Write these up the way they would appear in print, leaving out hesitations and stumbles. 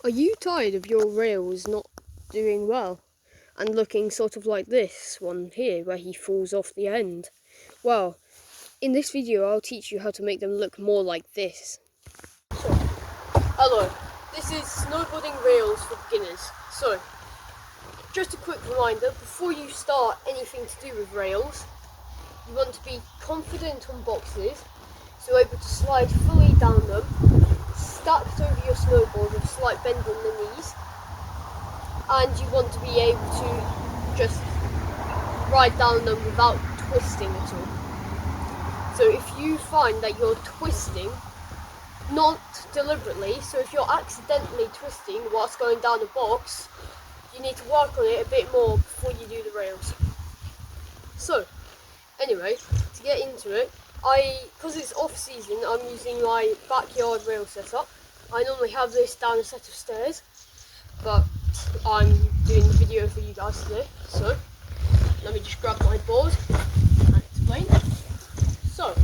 Are you tired of your rails not doing well and looking sort of like this one here where he falls off the end? Well, in this video I'll teach you how to make them look more like this. So, hello, this is snowboarding rails for beginners. So, just a quick reminder, before you start anything to do with rails, you want to be confident on boxes, so able to slide fully down them, stacked over your snowboard with a slight bend in the knees, and you want to be able to just ride down them without twisting at all. So if you find that you're twisting, not deliberately, so if you're accidentally twisting whilst going down the box, you need to work on it a bit more before you do the rails. So, anyway, to get into it, because it's off season, I'm using my backyard rail setup. I normally have this down a set of stairs, but I'm doing the video for you guys today. So, let me just grab my board and explain. So,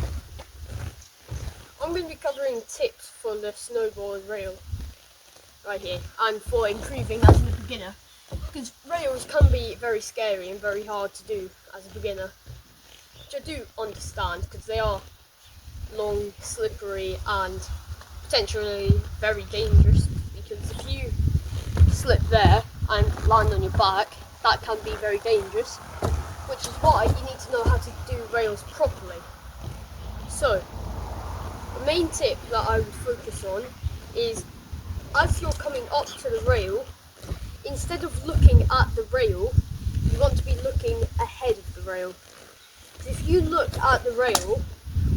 I'm going to be covering tips for the snowboard rail right here, and for improving as a beginner, because rails can be very scary and very hard to do as a beginner, which I do understand because they are long, slippery and potentially very dangerous, because if you slip there and land on your back, that can be very dangerous, which is why you need to know how to do rails properly. So, the main tip that I would focus on is, as you're coming up to the rail, instead of looking at the rail, you want to be looking ahead of the rail. If you look at the rail,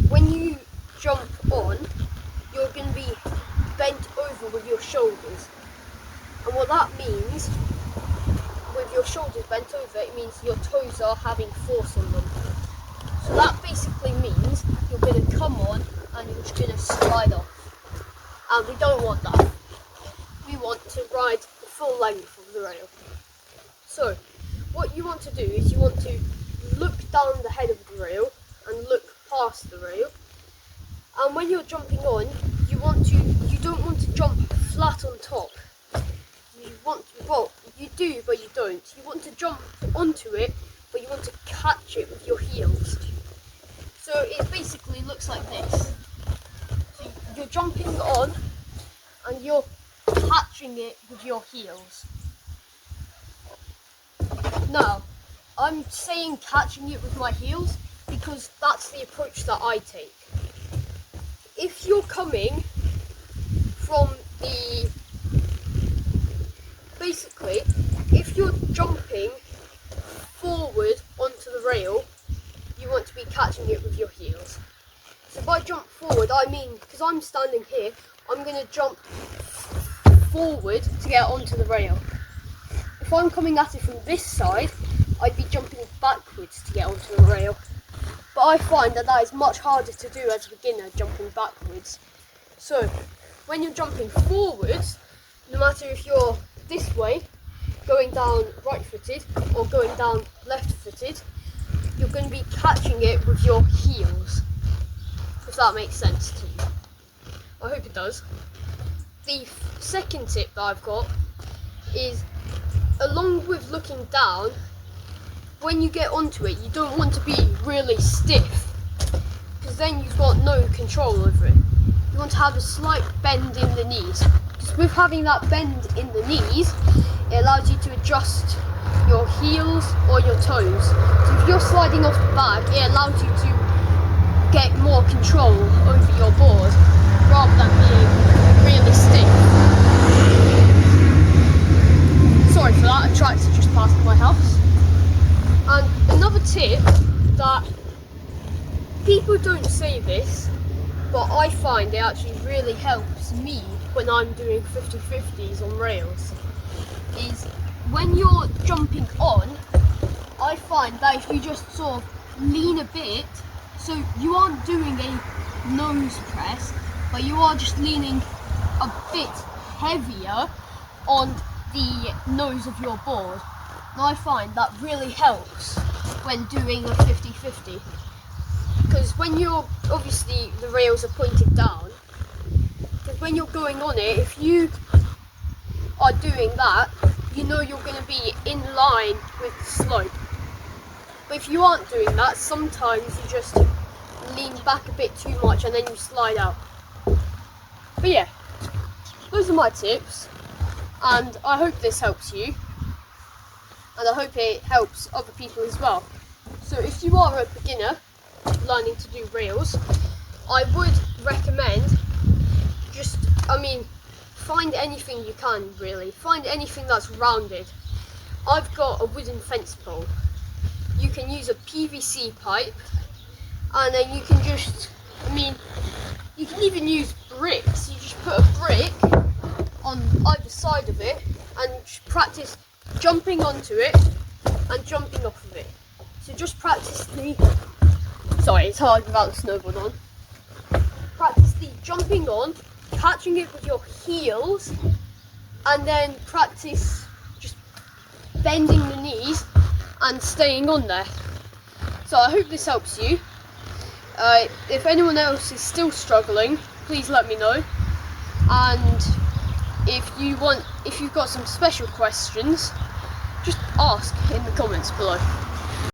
when you jump on, you're going to be bent over with your shoulders. And what that means, with your shoulders bent over, it means your toes are having force on them. So that basically means you're going to come on and you're just going to slide off. And we don't want that. We want to ride the full length of the rail. So, what you want to do is you want to look down the head of the rail and look past the rail. And when you're jumping on, you don't want to jump flat on top. You do, but you don't. You want to jump onto it, but you want to catch it with your heels. So it basically looks like this. So you're jumping on and you're catching it with your heels. Now, I'm saying catching it with my heels because that's the approach that I take. If you're coming from if you're jumping forward onto the rail, you want to be catching it with your heels. So by jump forward, I mean, because I'm standing here, I'm going to jump forward to get onto the rail. If I'm coming at it from this side, I'd be jumping backwards to get onto the rail. But I find that is much harder to do as a beginner, jumping backwards. So, when you're jumping forwards, no matter if you're this way, going down right-footed, or going down left-footed, you're going to be catching it with your heels, if that makes sense to you. I hope it does. The second tip that I've got is, along with looking down, when you get onto it, you don't want to be really stiff, because then you've got no control over it. You want to have a slight bend in the knees, because with having that bend in the knees, it allows you to adjust your heels or your toes. So if you're sliding off the back, it allows you to get more control over your board, rather than being really stiff. Sorry for that, a tractor just passed my house. And another tip that people don't say this, but I find it actually really helps me when I'm doing 50-50s on rails, is when you're jumping on, I find that if you just sort of lean a bit, so you aren't doing a nose press, but you are just leaning a bit heavier on the nose of your board. And I find that really helps when doing a 50-50. Because when you're, obviously the rails are pointed down, because when you're going on it, if you by doing that, you know you're going to be in line with the slope. But if you aren't doing that, sometimes you just lean back a bit too much and then you slide out. But yeah, those are my tips, and I hope this helps you, and I hope it helps other people as well. So if you are a beginner learning to do rails, I would recommend find anything you can, really. Find anything that's rounded. I've got a wooden fence pole. You can use a PVC pipe, and then you can you can even use bricks. You just put a brick on either side of it and just practice jumping onto it and jumping off of it. So just practice sorry, it's hard without the snowboard on. Practice the jumping on, catching it with your heels, and then practice just bending the knees and staying on there. So I hope this helps you. If anyone else is still struggling, please let me know. And if you've got some special questions, just ask in the comments below.